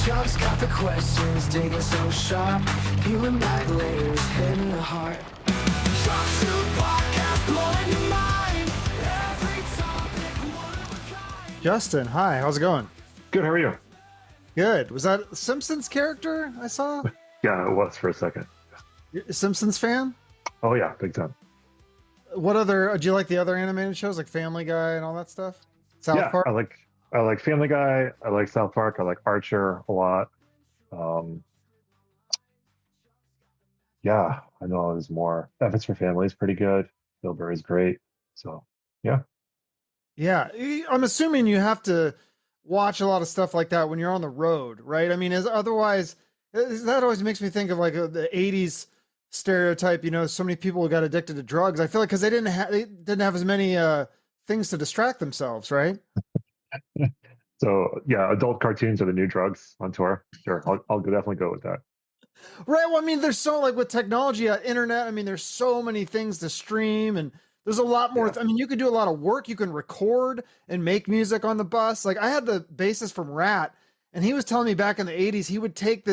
Job's got the questions digging so sharp, peeling back layers, hitting the heart. Drop to podcast, blowing your mind. Every topic, one of a kind. Justin, hi, how's it going? Good, how are you? Good. Was that a Simpsons character I saw? Yeah, it was for a second. You're a Simpsons fan? Oh yeah, big time. What other, do you like the other animated shows like Family Guy and all that stuff? South Yeah, Park? I like Family Guy, I like South Park, I like Archer a lot. Yeah, I know there's more. Efforts for Family is pretty good. Bill Burr's great. So yeah. Yeah, I'm assuming you have to watch a lot of stuff like that when you're on the road, right? I mean, otherwise, that always makes me think of like the 80s stereotype, you know, so many people who got addicted to drugs. I feel like because they didn't have as many things to distract themselves, right? So yeah, adult cartoons are the new drugs on tour. Sure, I'll definitely go with that. Right. Well, I mean, there's so like with technology, internet. I mean, there's so many things to stream, and there's a lot more. Yeah. I mean, you could do a lot of work. You can record and make music on the bus. Like I had the bassist from Rat, and he was telling me back in the '80s he would take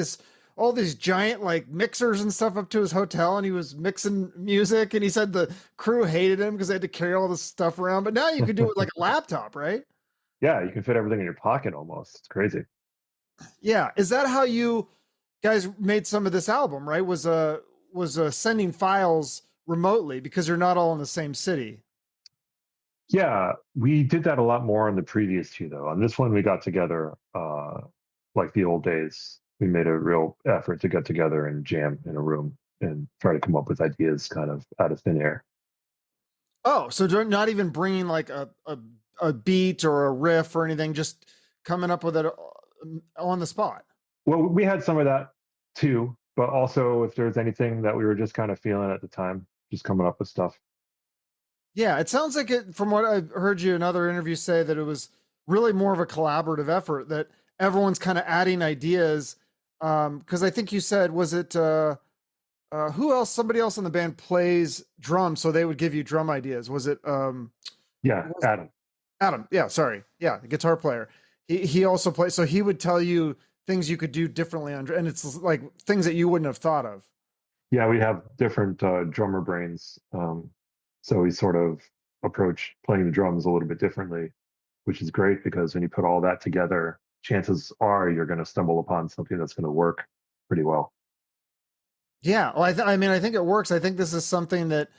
all these giant like mixers and stuff up to his hotel, and he was mixing music. And he said the crew hated him because they had to carry all this stuff around. But now you could do it with like a laptop, right? Yeah, you can fit everything in your pocket almost. It's crazy. Yeah. Is that how you guys made some of this album, right? Was sending files remotely because you're not all in the same city. Yeah, we did that a lot more on the previous two, though. On this one, we got together like the old days. We made a real effort to get together and jam in a room and try to come up with ideas kind of out of thin air. Oh, so they're not even bringing like a beat or a riff or anything, just coming up with it on the spot. Well, we had some of that too, but also if there's anything that we were just kind of feeling at the time, just coming up with stuff. Yeah, it sounds like it, from what I heard you in other interviews say, that it was really more of a collaborative effort, that everyone's kind of adding ideas. Because I think you said, was it who else? Somebody else in the band plays drums, so they would give you drum ideas. Was it Yeah, Adam. Adam? Yeah, sorry. Yeah, the guitar player. He also plays, so he would tell you things you could do differently on, and it's like things that you wouldn't have thought of. Yeah, we have different drummer brains. So we sort of approach playing the drums a little bit differently, which is great because when you put all that together, chances are you're going to stumble upon something that's going to work pretty well. Yeah, well, I mean, I think it works. I think this is something that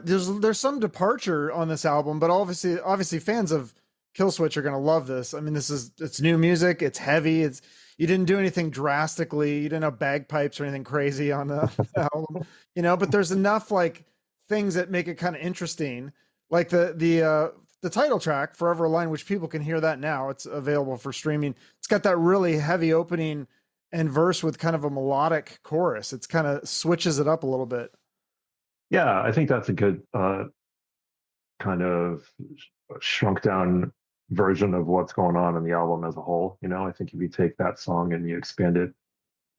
there's some departure on this album, but obviously fans of Killswitch are going to love this. I mean, it's new music. It's heavy. You didn't do anything drastically. You didn't have bagpipes or anything crazy on the album, you know. But there's enough like things that make it kind of interesting, like the title track "Forever Aligned," which people can hear that now. It's available for streaming. It's got that really heavy opening and verse with kind of a melodic chorus. It's kind of switches it up a little bit. Yeah, I think that's a good kind of shrunk down version of what's going on in the album as a whole. You know, I think if you take that song and you expand it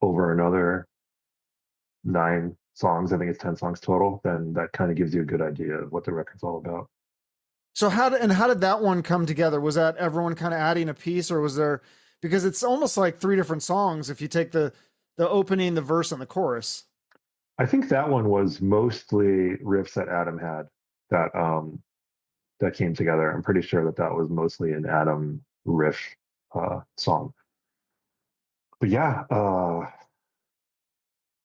over another 9 songs, I think it's 10 songs total, then that kind of gives you a good idea of what the record's all about. So how did that one come together? Was that everyone kind of adding a piece, or was there, because it's almost like 3 different songs if you take the opening, the verse, and the chorus? I think that one was mostly riffs that Adam had that came together. I'm pretty sure that was mostly an Adam riff song. But yeah,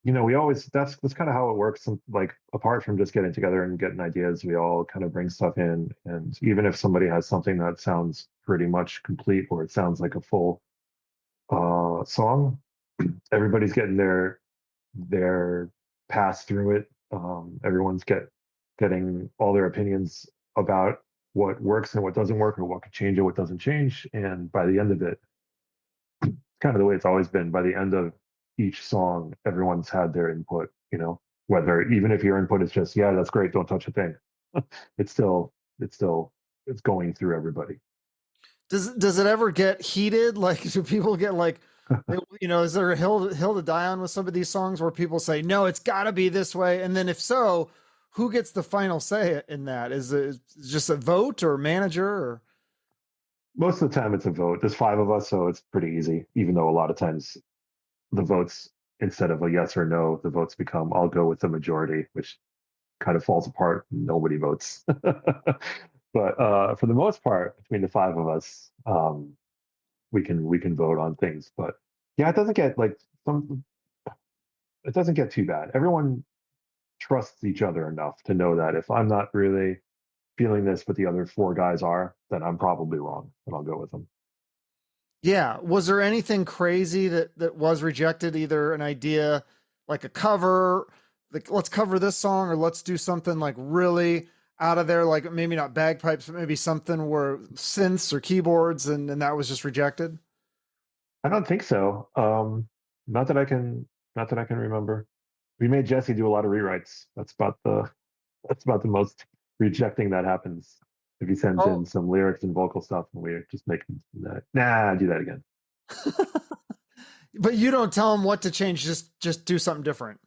you know, that's kind of how it works. Like apart from just getting together and getting ideas, we all kind of bring stuff in. And even if somebody has something that sounds pretty much complete or it sounds like a full song, everybody's getting their pass through it. Everyone's getting all their opinions about what works and what doesn't work, or what could change or what doesn't change. And by the end of it, kind of the way it's always been, by the end of each song, everyone's had their input, you know, whether even if your input is just, yeah, that's great, don't touch a thing. it's going through everybody. Does it ever get heated? Like, do people get like, you know, is there a hill to die on with some of these songs where people say, no, it's got to be this way? And then if so, who gets the final say in that? Is it just a vote or manager? Or Most of the time it's a vote. There's 5 of us, so it's pretty easy. Even though a lot of times the votes, instead of a yes or no, the votes become I'll go with the majority, which kind of falls apart. Nobody votes. But for the most part, between the 5 of us, we can vote on things. But yeah, it doesn't get like some. It doesn't get too bad. Everyone trusts each other enough to know that if I'm not really feeling this, but the other 4 guys are, then I'm probably wrong, and I'll go with them. Yeah. Was there anything crazy that was rejected? Either an idea like a cover, like let's cover this song, or let's do something like really out of there, like maybe not bagpipes, but maybe something where synths or keyboards, and that was just rejected. I don't think so. Not that I can, not that I can remember. We made Jesse do a lot of rewrites. That's about the most rejecting that happens. If he sends Oh, in some lyrics and vocal stuff, and we just make him that. Nah, do that again. but you don't tell him what to change. Just do something different.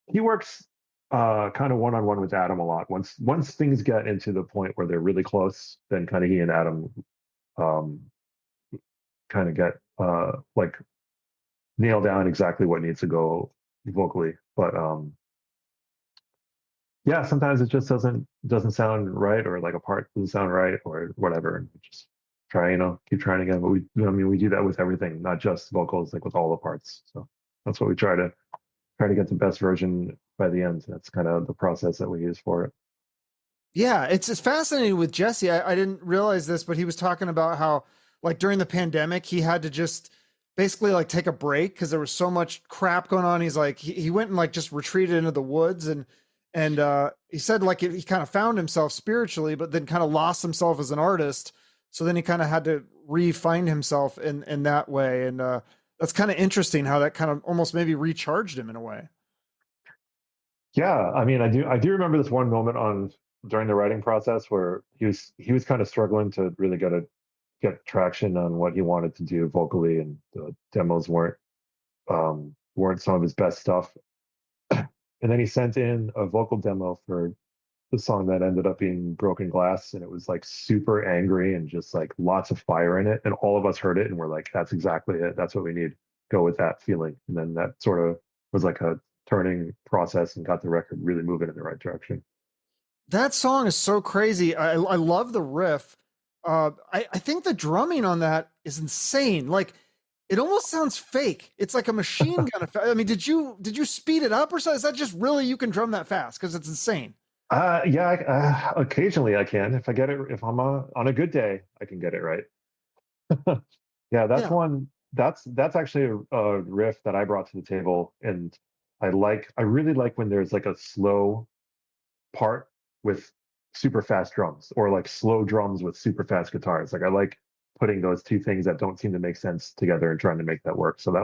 He works kind of one-on-one with Adam a lot. Once things get into the point where they're really close, then kind of he and Adam um, kind of get like nail down exactly what needs to go vocally. But yeah, sometimes it just doesn't sound right, or like a part doesn't sound right, or whatever. And we just try, keep trying again. But we do that with everything, not just vocals, like with all the parts. So that's what we try to get the best version by the end. That's kind of the process that we use for it. Yeah, it's fascinating with Jesse. I didn't realize this, but he was talking about how, like, during the pandemic, he had to just basically like take a break because there was so much crap going on. He's like, he went and like just retreated into the woods, and he said like he kind of found himself spiritually, but then kind of lost himself as an artist. So then he kind of had to re-find himself in that way, and that's kind of interesting how that kind of almost maybe recharged him in a way. Yeah, I mean, I do remember this one moment on during the writing process where he was kind of struggling to really get traction on what he wanted to do vocally, and the demos weren't some of his best stuff. And then he sent in a vocal demo for the song that ended up being Broken Glass, and it was like super angry and just like lots of fire in it. And all of us heard it and we're like, that's exactly it. That's what we need. Go with that feeling. And then that sort of was like a turning process and got the record really moving in the right direction. That song is so crazy. I love the riff. I think the drumming on that is insane. Like it almost sounds fake. It's like a machine gun effect. I mean, did you speed it up or so? Is that just really you can drum that fast? Because it's insane. Yeah, occasionally I can. If I get it, if I'm on a good day, I can get it right. Yeah, that's Yeah. one. That's actually a riff that I brought to the table, and I really like when there's like a slow part with super fast drums, or like slow drums with super fast guitars. Like I like putting those two things that don't seem to make sense together and trying to make that work. So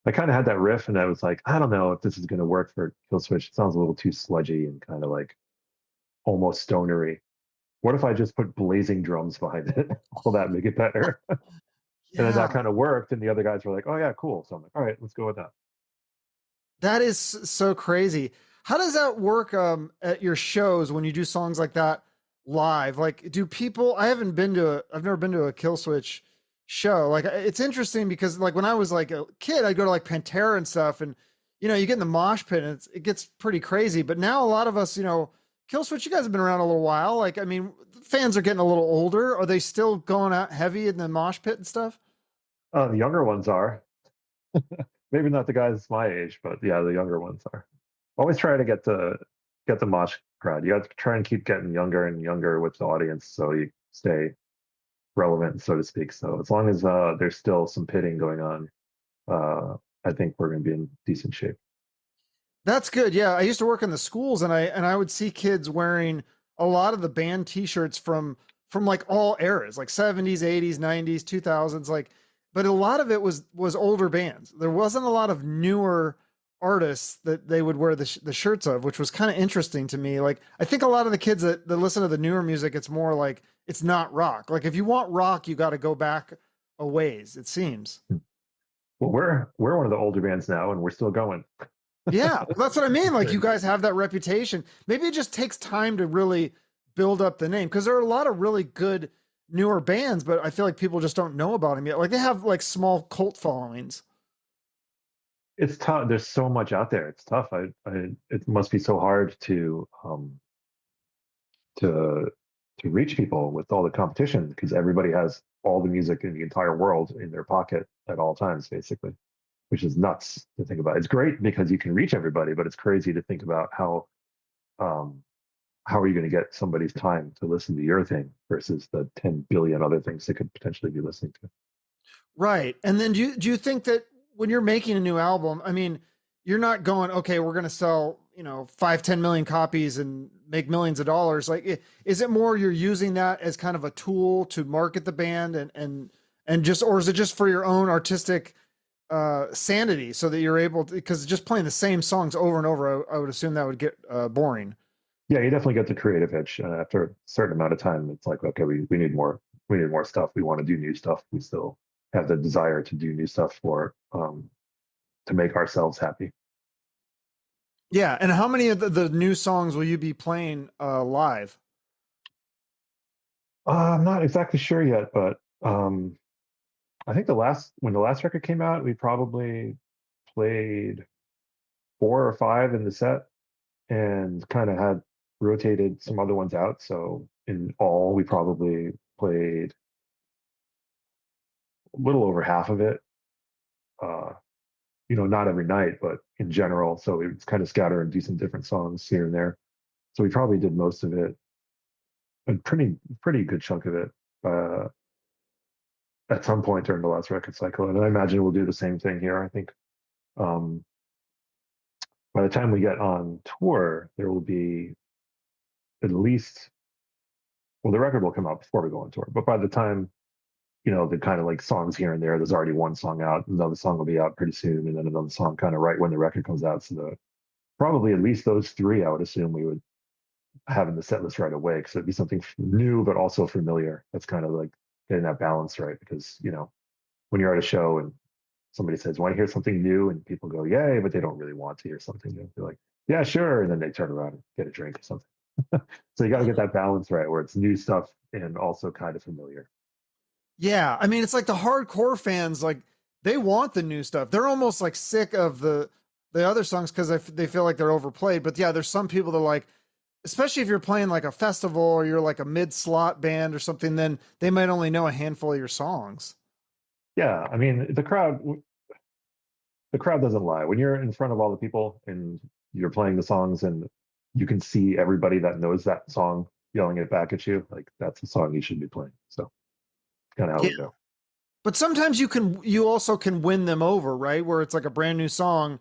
I kind of had that riff, and I was like, I don't know if this is going to work for Killswitch. It sounds a little too sludgy and kind of like almost stonery. What if I just put blazing drums behind it? Will that make it better? And then that Yeah. kind of worked, and the other guys were like, "Oh yeah, cool." So I'm like, "All right, let's go with that." That is so crazy. How does that work at your shows when you do songs like that live? Like, do people? I've never been to a Killswitch show. Like, it's interesting because like when I was like a kid, I'd go to like Pantera and stuff, and you get in the mosh pit, and it gets pretty crazy. But now a lot of us, Killswitch, you guys have been around a little while. Like, I mean, fans are getting a little older. Are they still going out heavy in the mosh pit and stuff? The younger ones are. Maybe not the guys my age, but yeah, the younger ones are. Always try to get the mosh crowd. You have to try and keep getting younger and younger with the audience, so you stay relevant, so to speak. So as long as there's still some pitting going on, I think we're going to be in decent shape. That's good. Yeah, I used to work in the schools, and I would see kids wearing a lot of the band T-shirts from like all eras, like 70s, 80s, 90s, 2000s, like. But a lot of it was older bands. There wasn't a lot of newer artists that they would wear the shirts of, which was kind of interesting to me. Like I think a lot of the kids that listen to the newer music, it's more like it's not rock. Like if you want rock, you got to go back a ways. It seems. Well, we're one of the older bands now, and we're still going. Yeah, well, that's what I mean. Like you guys have that reputation. Maybe it just takes time to really build up the name because there are a lot of really good newer bands, but I feel like people just don't know about them yet. Like they have like small cult followings. It's tough. There's so much out there. It's tough. It must be so hard to reach people with all the competition because everybody has all the music in the entire world in their pocket at all times, basically, which is nuts to think about. It's great because you can reach everybody, but it's crazy to think about um, how are you going to get somebody's time to listen to your thing versus the 10 billion other things they could potentially be listening to. Right. And then do you think that when you're making a new album, I mean, you're not going, okay, we're going to sell, 5, 10 million copies and make millions of dollars. Like, is it more you're using that as kind of a tool to market the band and just, or is it just for your own artistic sanity so that you're able to, because just playing the same songs over and over, I would assume that would get boring. Yeah, you definitely get the creative itch. After a certain amount of time, it's like, okay, we need more. We need more stuff. We want to do new stuff. We still have the desire to do new stuff for to make ourselves happy. Yeah. And how many of the new songs will you be playing live? I'm not exactly sure yet, but I think when the last record came out, we probably played 4 or 5 in the set and kind of had rotated some other ones out. So in all, we probably played a little over half of it. Uh, not every night, but in general. So it's kind of scattered and do some different songs here and there. So we probably did most of it, a pretty good chunk of it, at some point during the last record cycle. And I imagine we'll do the same thing here. I think um, by the time we get on tour, there will be at least, well, the record will come out before we go on tour, but by the time, the kind of like songs here and there's already one song out, another song will be out pretty soon, and then another song kind of right when the record comes out. So probably at least those three, I would assume we would have in the set list right away because it'd be something new, but also familiar. That's kind of like getting that balance right because, when you're at a show and somebody says, want to hear something new? And people go, yay, but they don't really want to hear something new. They're like, yeah, sure. And then they turn around and get a drink or something. So you got to get that balance right where it's new stuff and also kind of familiar. Yeah, I mean, it's like the hardcore fans, like they want the new stuff. They're almost like sick of the other songs because they feel like they're overplayed. But yeah, there's some people that like, especially if you're playing like a festival or you're like a mid slot band or something, then they might only know a handful of your songs. Yeah, I mean, the crowd doesn't lie. When you're in front of all the people and you're playing the songs and you can see everybody that knows that song yelling it back at you, like that's the song you should be playing. So kind of how Yeah, we go. but sometimes you also can win them over, right? Where it's like a brand new song,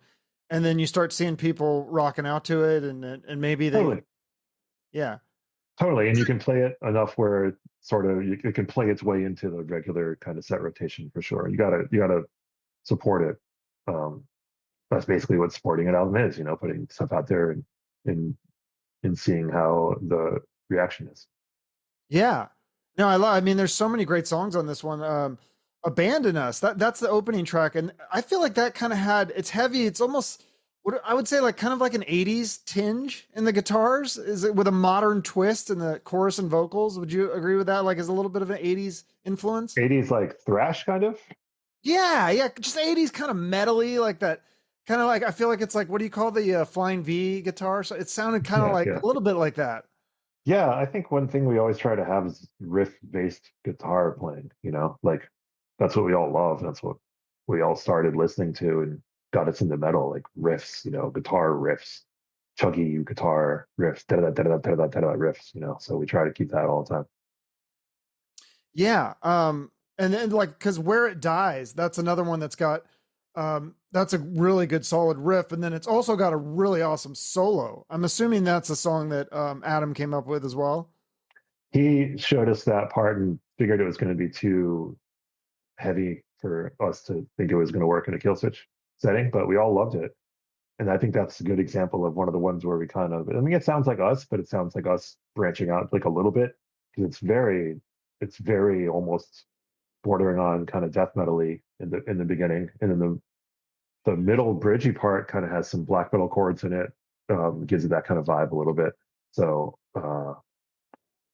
and then you start seeing people rocking out to it, and maybe Totally. yeah. Totally, and you can play it enough where it can play its way into the regular kind of set rotation for sure. You gotta support it. Um, that's basically what supporting an album is, putting stuff out there and seeing how the reaction is. Yeah. No, I mean, there's so many great songs on this one. Abandon Us. That's the opening track. And I feel like that kind of it's heavy. It's almost what I would say like kind of like an 80s tinge in the guitars. Is it with a modern twist in the chorus and vocals? Would you agree with that? Like is a little bit of an 80s influence? 80s like thrash kind of. Yeah, yeah. Just 80s kind of metally, like that. Kind of like I feel like it's like what do you call the Flying V guitar? So it sounded kind of Yeah, like yeah. a little bit like that. Yeah, I think one thing we always try to have is riff-based guitar playing, like that's what we all love. That's what we all started listening to and got us into metal, like riffs, guitar riffs, chuggy guitar riffs, da da da da da da da da riffs, So we try to keep that all the time. Yeah. And then like because Where It Dies, that's another one that's a really good solid riff. And then it's also got a really awesome solo. I'm assuming that's a song that Adam came up with as well. He showed us that part and figured it was going to be too heavy for us to think it was going to work in a kill switch setting, but we all loved it. And I think that's a good example of one of the ones where we kind of, I mean, it sounds like us, but it sounds like us branching out like a little bit because it's very almost bordering on kind of death metal-y in the beginning. And then the middle bridgey part kind of has some black metal chords in it, gives it that kind of vibe a little bit. So,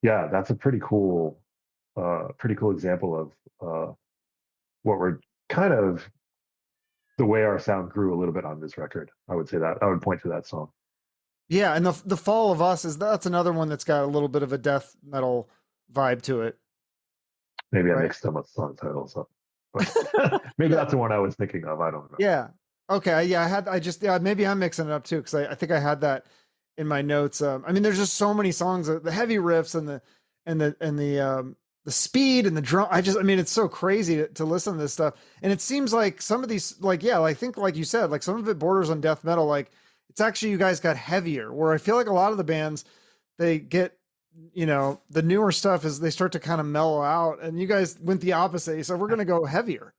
yeah, that's a pretty cool pretty cool example of what we're kind of the way our sound grew a little bit on this record. I would say that I would point to that song. Yeah, and the Fall of Us that's another one that's got a little bit of a death metal vibe to it, Maybe I right? mixed them with song titles up, but maybe Yeah, that's the one I was thinking of. I don't know. yeah. Okay, yeah, maybe I'm mixing it up too because I think I had that in my notes. I mean, there's just so many songs, the heavy riffs and the speed and the drum. I mean, it's so crazy to listen to this stuff, and it seems like some of these, like, yeah, I think like you said, like some of it borders on death metal. Like it's actually you guys got heavier. Where I feel like a lot of the bands they get, the newer stuff is they start to kind of mellow out, and you guys went the opposite. You said we're going to go heavier.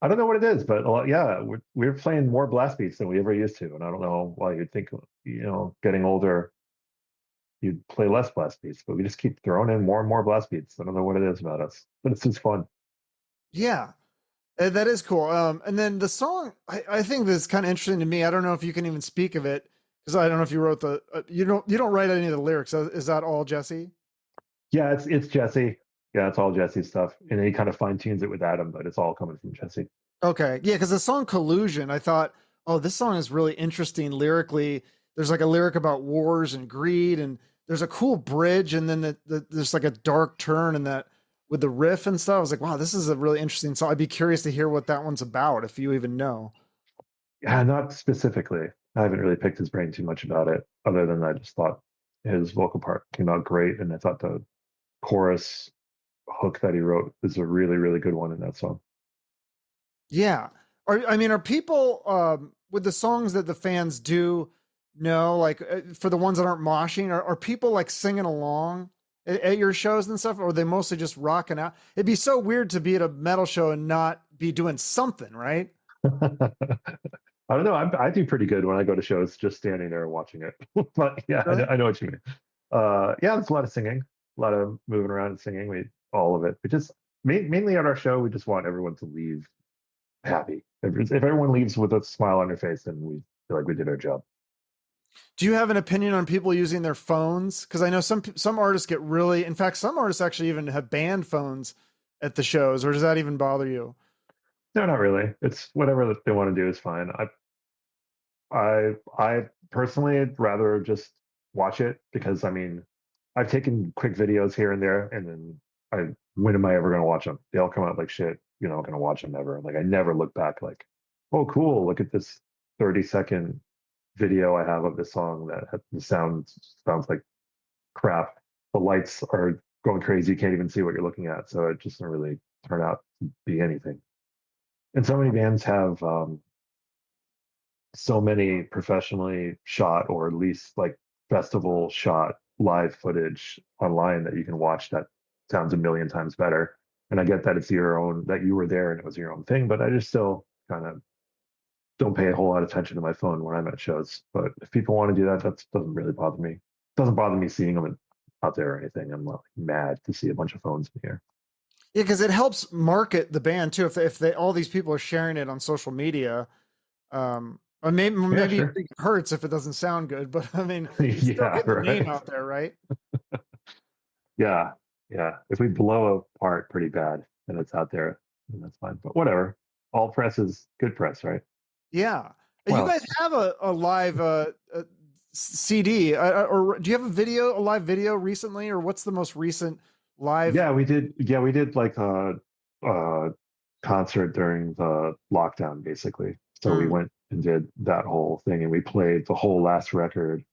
I don't know what it is, but yeah, we're playing more blast beats than we ever used to, and I don't know why you'd think, getting older, you'd play less blast beats, but we just keep throwing in more and more blast beats. I don't know what it is about us, but it's just fun. Yeah, that is cool. And then the song, I think that's kind of interesting to me. I don't know if you can even speak of it because I don't know if you wrote you don't write any of the lyrics. Is that all Jesse? Yeah, it's Jesse. Yeah, it's all Jesse stuff, and he kind of fine tunes it with Adam, but it's all coming from Jesse. Okay, yeah, because the song "Collusion," I thought, oh, this song is really interesting lyrically. There's like a lyric about wars and greed, and there's a cool bridge, and then there's like a dark turn in that with the riff and stuff. I was like, wow, this is a really interesting song. I'd be curious to hear what that one's about, if you even know. Yeah, not specifically. I haven't really picked his brain too much about it, other than I just thought his vocal part came out great, and I thought the chorus hook that he wrote is a really, really good one in that song. Yeah. Are people with the songs that the fans do know, like for the ones that aren't moshing, are people like singing along at your shows and stuff, or are they mostly just rocking out? It'd be so weird to be at a metal show and not be doing something, right? I don't know. I do pretty good when I go to shows, just standing there and watching it. But yeah, Really? I know what you mean. Yeah, there's a lot of singing, a lot of moving around and singing. All of it. We just mainly at our show, we just want everyone to leave happy. If everyone leaves with a smile on their face, then we feel like we did our job. Do you have an opinion on people using their phones? Because I know some artists get really, in fact, some artists actually even have banned phones at the shows, or does that even bother you? No, not really. It's whatever that they want to do is fine. I personally rather just watch it because I mean, I've taken quick videos here and there, and then when am I ever going to watch them? They all come out like shit. You're not going to watch them ever. Like I never look back like, oh, cool. Look at this 30-second video I have of this song that the sound sounds like crap. The lights are going crazy. You can't even see what you're looking at. So it just doesn't really turn out to be anything. And so many bands have so many professionally shot or at least like festival shot live footage online that you can watch that sounds a million times better. And I get that it's your own, that you were there and it was your own thing, but I just still kind of don't pay a whole lot of attention to my phone when I'm at shows. But if people want to do that, that doesn't really bother me. It doesn't bother me seeing them out there or anything. I'm not mad to see a bunch of phones in here. Yeah, because it helps market the band too. If all these people are sharing it on social media, or maybe Yeah, maybe sure. it hurts if it doesn't sound good. But I mean, you still Yeah, get the name right. out there, right? Yeah, yeah. If we blow apart pretty bad, then it's out there, and that's fine. But whatever. All press is good press, right? Yeah. You Well, guys have a live CD, or do you have a live video recently, or what's the most recent live? yeah, we did. Yeah, we did like a concert during the lockdown, basically. So we Mm. went and did that whole thing, and we played the whole last record,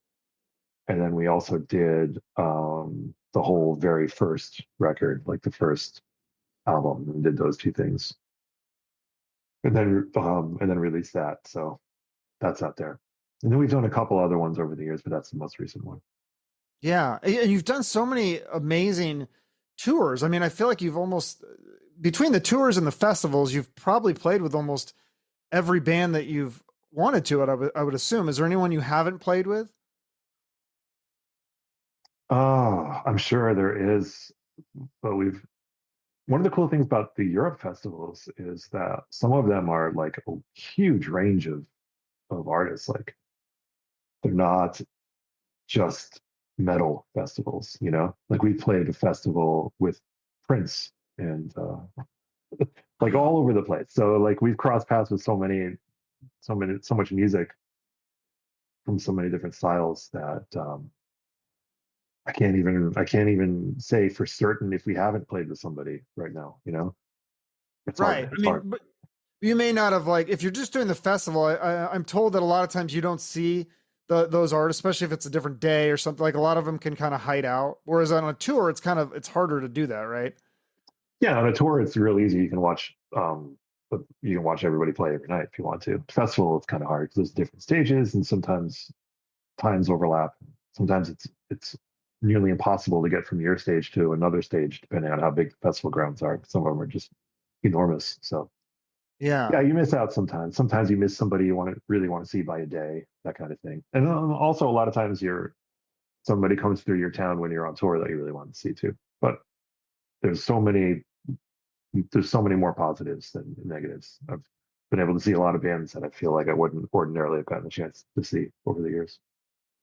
and then we also did the whole very first record, like the first album, and did those two things, and then released that. So that's out there. And then we've done a couple other ones over the years, but that's the most recent one. Yeah, and you've done so many amazing tours. I mean, I feel like you've almost between the tours and the festivals, you've probably played with almost every band that you've wanted to. I would assume. Is there anyone you haven't played with? Oh, I'm sure there is, but we've one of the cool things about the Europe festivals is that some of them are like a huge range of artists. Like they're not just metal festivals, you know? Like we played a festival with Prince and like all over the place. So like we've crossed paths with so much music from so many different styles that I can't even say for certain if we haven't played with somebody right now. You know, it's hard. Right. I It's mean, hard. but you may not have like if you're just doing the festival. I'm told that a lot of times you don't see those artists, especially if it's a different day or something. Like a lot of them can kind of hide out, whereas on a tour, it's harder to do that, right? Yeah, on a tour, it's real easy. You can watch, but you can watch everybody play every night if you want to. Festival, it's kind of hard because there's different stages and sometimes times overlap. Sometimes it's nearly impossible to get from your stage to another stage, depending on how big the festival grounds are. Some of them are just enormous. So Yeah. yeah, you miss out sometimes. Sometimes you miss somebody you really want to see by a day, that kind of thing. And also a lot of times somebody comes through your town when you're on tour that you really want to see too. But there's so many there's so many more positives than negatives. I've been able to see a lot of bands that I feel like I wouldn't ordinarily have gotten a chance to see over the years.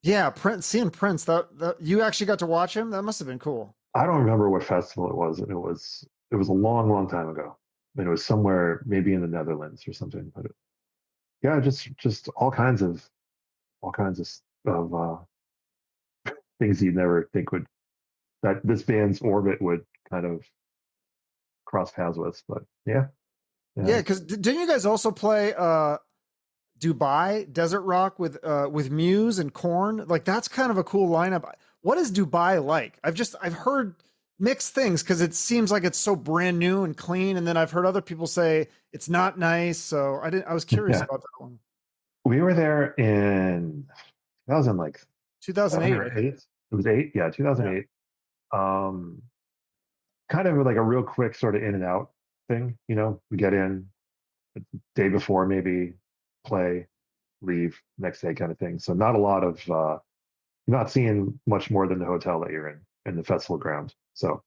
Yeah, Prince, seeing Prince, that you actually got to watch him. That must have been cool. I don't remember what festival it was, and it was a long, long time ago. And it was somewhere maybe in the Netherlands or something. But yeah, just all kinds of things you'd never think would that this band's orbit would kind of cross paths with. But yeah, Yeah, yeah. because didn't you guys also play Dubai Desert Rock with Muse and Korn? Like that's kind of a cool lineup. What is Dubai like? I've heard mixed things because it seems like it's so brand new and clean, and then I've heard other people say it's not nice. So I was curious Yeah. about that one. We were there in that was in like 7 2008, or I think. eight. It was eight, yeah, Yeah. 2008. Um, Kind of like a real quick sort of in and out thing. You know, we get in the day before, maybe play, leave next day, kind of thing. So not a lot of not seeing much more than the hotel that you're in the festival ground. So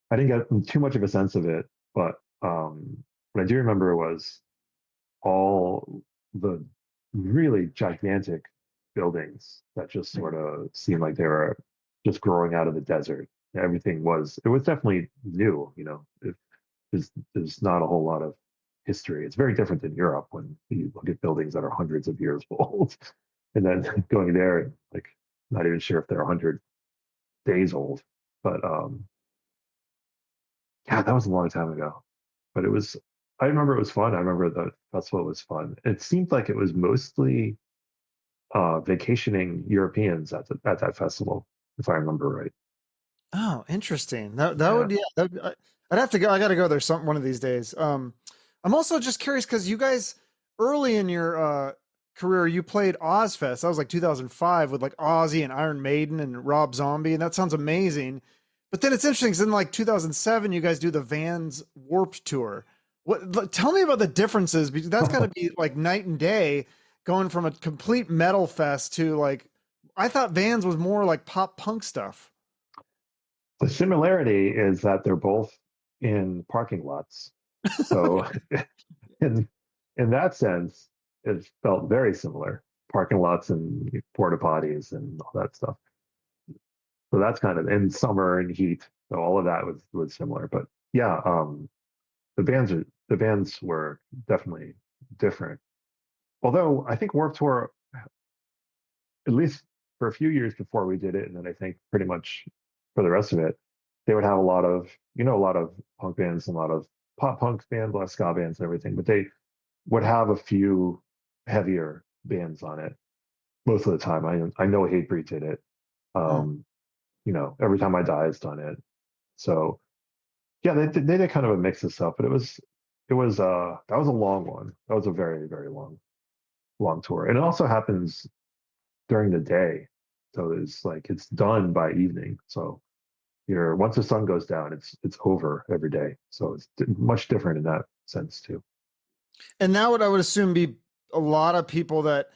I didn't get too much of a sense of it, but what I do remember was all the really gigantic buildings that just sort of seemed like they were just growing out of the desert. It was definitely new, you know. There's not a whole lot of history. It's very different than Europe when you look at buildings that are hundreds of years old, and then going there and like not even sure if they're 100 days old. But yeah, that was a long time ago. But it was. I remember it was fun. I remember the festival was fun. It seemed like it was mostly vacationing Europeans at that festival, if I remember right. Oh, interesting. That Yeah. would I'd have to go. I got to go there one of these days. I'm also just curious because you guys early in your career you played Ozfest. That was like 2005 with like Ozzy and Iron Maiden and Rob Zombie, and that sounds amazing. But then it's interesting because in like 2007 you guys do the Vans Warped Tour. Tell me about the differences because that's got to be like night and day going from a complete metal fest to like I thought Vans was more like pop punk stuff. The similarity is that they're both in parking lots. So in that sense, it felt very similar. Parking lots and porta potties and all that stuff. So that's kind of in summer and heat. So all of that was similar. But yeah, the bands were definitely different. Although I think Warped Tour, at least for a few years before we did it, and then I think pretty much for the rest of it, they would have a lot of a lot of punk bands and a lot of pop punk bands, a lot of ska bands and everything, but they would have a few heavier bands on it most of the time. I know Hatebreed did it. Hmm. Um, Every Time I Die has done it. So yeah, they did kind of a mix of stuff, but it was that was a long one. That was a very, very long tour. And it also happens during the day. So it's done by evening. So you're once the sun goes down, it's over every day. So it's much different in that sense too. And that would I would assume be a lot of people that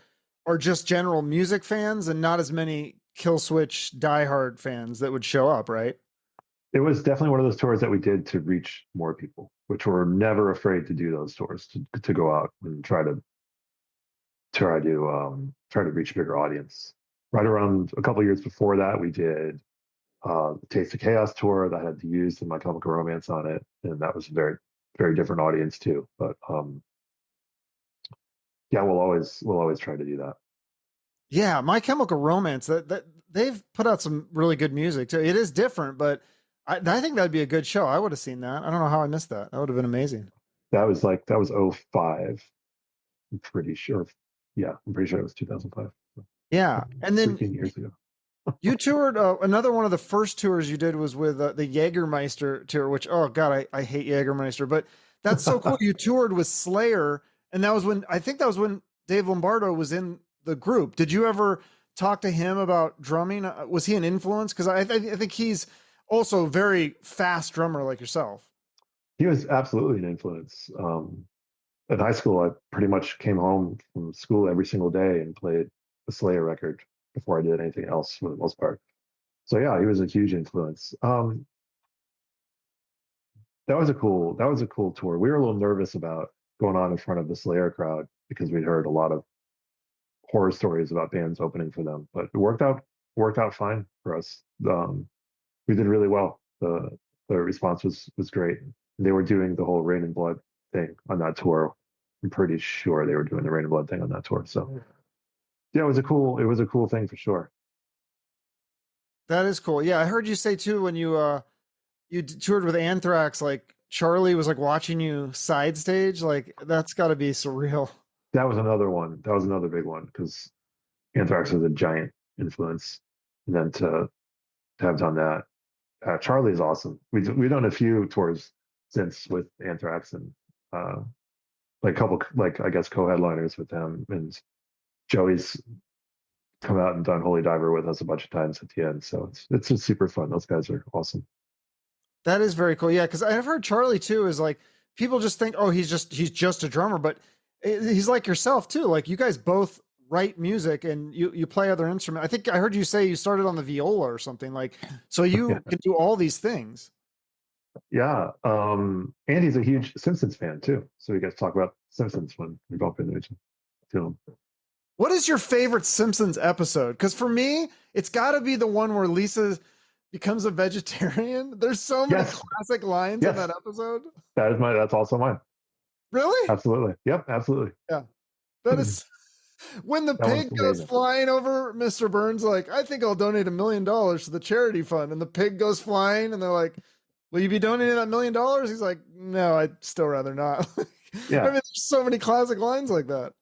are just general music fans and not as many Killswitch diehard fans that would show up, right? It was definitely one of those tours that we did to reach more people, which we're never afraid to do those tours to go out and try to reach a bigger audience. Right around a couple of years before that, we did Taste of Chaos tour that had to use My Chemical Romance on it, and that was a very, very different audience too. But yeah, we'll always try to do that. Yeah, My Chemical Romance. That they've put out some really good music too. It is different, but I think that'd be a good show. I would have seen that. I don't know how I missed that. That would have been amazing. That was 05. I'm pretty sure. Yeah, I'm pretty sure it was 2005. So Yeah, and then 13 years ago. you toured another one of the first tours you did was with the Jägermeister tour, which oh god, I hate Jägermeister, but that's so cool. You toured with Slayer, and that was when I think that was when Dave Lombardo was in the group. Did you ever talk to him about drumming? Was he an influence? Because I think he's also a very fast drummer like yourself. He was absolutely an influence. In high school, I pretty much came home from school every single day and played a Slayer record before I did anything else for the most part. So yeah, he was a huge influence. That was a cool tour. We were a little nervous about going on in front of the Slayer crowd because we'd heard a lot of horror stories about bands opening for them, but it worked out fine for us. We did really well. The response was great. They were doing the whole Rain and Blood thing on that tour. I'm pretty sure they were doing the Rain and Blood thing on that tour. So yeah, it was a cool thing for sure. That is cool. Yeah, I heard you say too when you toured with Anthrax, like Charlie was like watching you side stage. Like that's got to be surreal. That was another one. That was another big one because Anthrax was a giant influence. And then to have done that, Charlie's awesome. We've done a few tours since with Anthrax and like a couple like I guess co-headliners with them, and Joey's come out and done Holy Diver with us a bunch of times at the end. So it's just super fun. Those guys are awesome. That is very cool. Yeah, because I've heard Charlie too is like people just think, oh, he's just a drummer, but he's like yourself too. Like you guys both write music and you play other instruments. I think I heard you say you started on the viola or something like so you can do all these things. Yeah. And he's a huge Simpsons fan too. So we get to talk about Simpsons when we bump into each other. What is your favorite Simpsons episode? Because for me, it's got to be the one where Lisa becomes a vegetarian. There's so many Yes. classic lines in Yes. that episode. That's also mine. Really? Absolutely. Yep, absolutely. Yeah. That is when the That one's pig goes amazing. flying over Mr. Burns, like, I think I'll donate $1 million to the charity fund. And the pig goes flying and they're like, will you be donating that $1 million? He's like, no, I'd still rather not. Yeah. I mean, there's so many classic lines like that.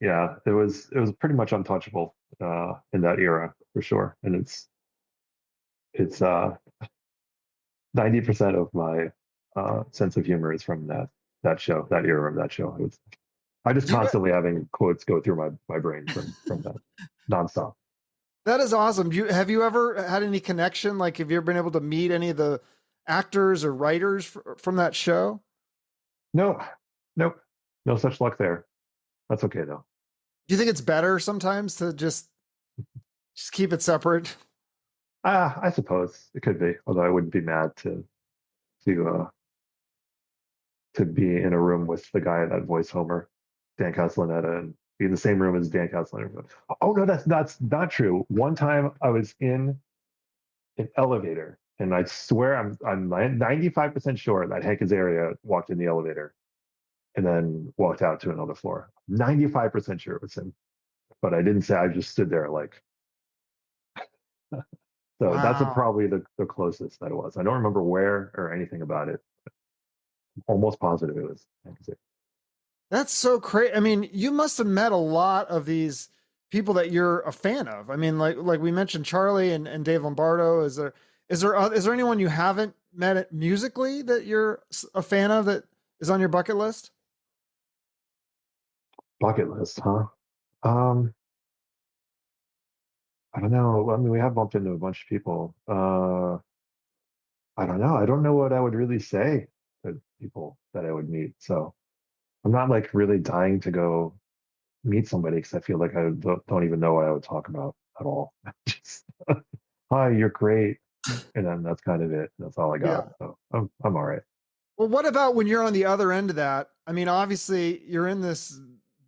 Yeah, it was pretty much untouchable in that era for sure. And it's 90% of my sense of humor is from that show, that era of that show. I just You, constantly having quotes go through my brain from that nonstop. that is awesome. Have you ever had any connection? Like, have you ever been able to meet any of the actors or writers from that show? No, nope, no such luck there. That's okay though. Do you think it's better sometimes to just keep it separate? I suppose it could be, although I wouldn't be mad to be in a room with the guy that voiced Homer, Dan Castellaneta, and be in the same room as Dan Castellaneta. Oh no, that's not true. One time I was in an elevator, and I swear I'm 95% sure that Hank Azaria walked in the elevator and then walked out to another floor. 95% sure it was him, but I didn't say. I just stood there like. So that's Wow. probably the closest that it was. I don't remember where or anything about it. Almost positive it was Hank Azaria. That's so crazy. I mean, you must have met a lot of these people that you're a fan of. I mean, like we mentioned Charlie and Dave Lombardo. Is there anyone you haven't met it musically that you're a fan of that is on your bucket list? Bucket list, huh? Um, I don't know. I mean, we have bumped into a bunch of people. I don't know. I don't know what I would really say to people that I would meet. So I'm not like really dying to go meet somebody because I feel like I don't even know what I would talk about at all. Just, hi, you're great, and then that's kind of it. That's all I Yeah. got. So I'm all right. Well, what about when you're on the other end of that? I mean, obviously you're in this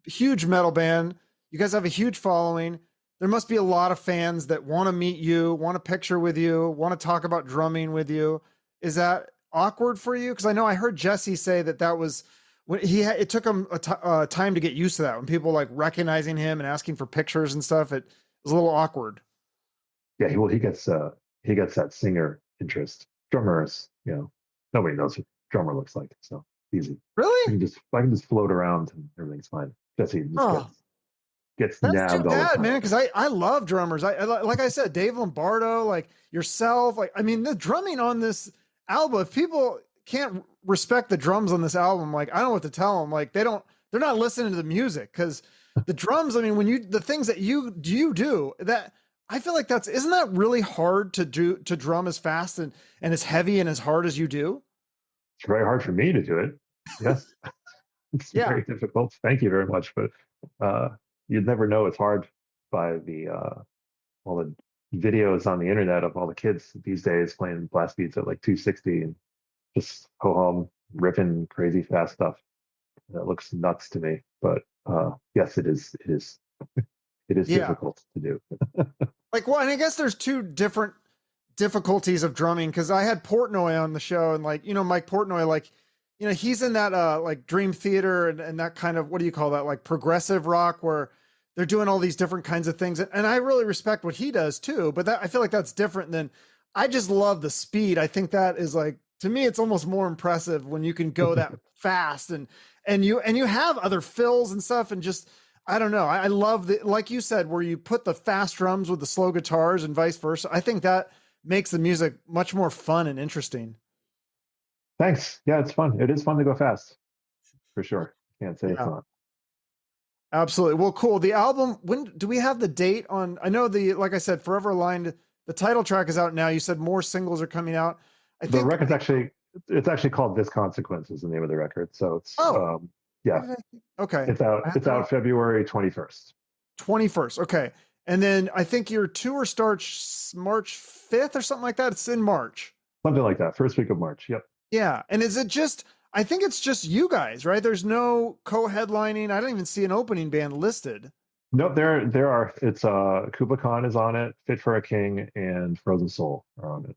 huge metal band. You guys have a huge following. there must be a lot of fans that want to meet you, want a picture with you, want to talk about drumming with you. Is that awkward for you? Because I know I heard Jesse say that was when it took him time to get used to that. When people like recognizing him and asking for pictures and stuff, it was a little awkward. Yeah, he gets that singer interest. Drummers, nobody knows what drummer looks like, so easy. Really? I can just float around and everything's fine. Jesse just gets That's nabbed too all the bad, time. man. Because I love drummers. I like I said, Dave Lombardo, like yourself. Like I mean, the drumming on this album. If people can't respect the drums on this album, like I don't know what to tell them. Like they're not listening to the music because the drums. I mean, the things that you do that. I feel like isn't that really hard to drum as fast and as heavy and as hard as you do? It's very hard for me to do it. Yes. It's very difficult. Thank you very much. But you'd never know it's hard by all the videos on the internet of all the kids these days playing blast beats at like 260 and just ho-hum ripping crazy fast stuff. That looks nuts to me. But yes, it is difficult to do. Like, well, and I guess there's two different difficulties of drumming because I had Portnoy on the show and like, Mike Portnoy, like, he's in that like Dream Theater and that kind of, what do you call that? Like progressive rock where they're doing all these different kinds of things. And I really respect what he does too, but I feel like that's different than, I just love the speed. I think that is like, to me, it's almost more impressive when you can go that fast and you have other fills and stuff and just, I don't know. I love like you said, where you put the fast drums with the slow guitars and vice versa. I think that makes the music much more fun and interesting. Thanks. Yeah, it's fun. It is fun to go fast, for sure. Can't say it's not. Absolutely. Well, cool. The album, when do we have the date on? I know like I said, Forever Aligned, the title track is out now. You said more singles are coming out. The record's actually called This Consequence is the name of the record. So it's yeah. Okay. It's out February 21st. 21st. Okay. And then I think your tour starts March 5th or something like that. It's in March. Something like that. First week of March. Yep. Yeah. And is it I think it's just you guys, right? There's no co-headlining. I don't even see an opening band listed. No, there are. It's Kubla Khan is on it, Fit for a King, and Frozen Soul are on it.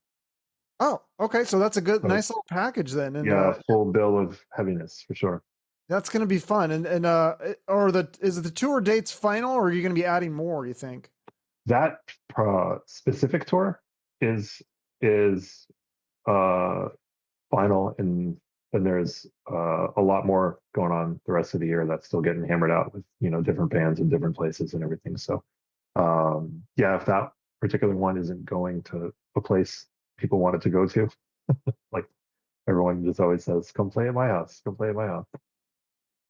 Oh, okay. So that's a nice little package then. And, full bill of heaviness for sure. That's going to be fun. And is it the tour dates final, or are you going to be adding more? You think that specific tour is final, and there's a lot more going on the rest of the year that's still getting hammered out with different bands in different places and everything. So if that particular one isn't going to a place people want it to go to, like everyone just always says, come play at my house, come play at my house.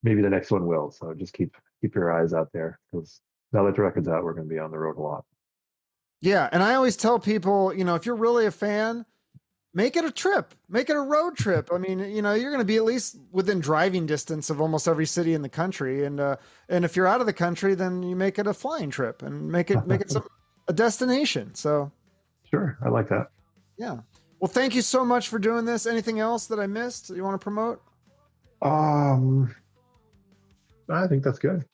Maybe the next one will. So just keep your eyes out there, because now that the record's out, we're going to be on the road a lot. Yeah. And I always tell people, if you're really a fan, make it a trip, make it a road trip. I mean, you're going to be at least within driving distance of almost every city in the country. And if you're out of the country, then you make it a flying trip and make it a destination. So sure. I like that. Yeah. Well, thank you so much for doing this. Anything else that I missed that you want to promote? I think that's good.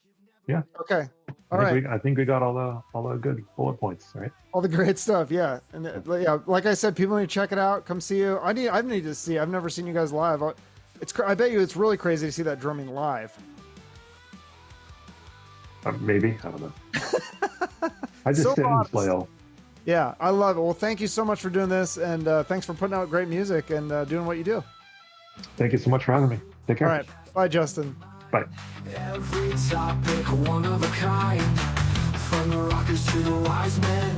Yeah. Okay. All right. I think we got all the good bullet points, right? All the great stuff. Yeah. And like I said, people need to check it out. Come see you. I need to see. I've never seen you guys live. I bet you it's really crazy to see that drumming live. Maybe. I don't know. I just sit and flail. Yeah, I love it. Well, thank you so much for doing this, and thanks for putting out great music and doing what you do. Thank you so much for having me. Take care. All right. Bye, Justin. Bye. Every topic, one of a kind. From the rockers to the wise men.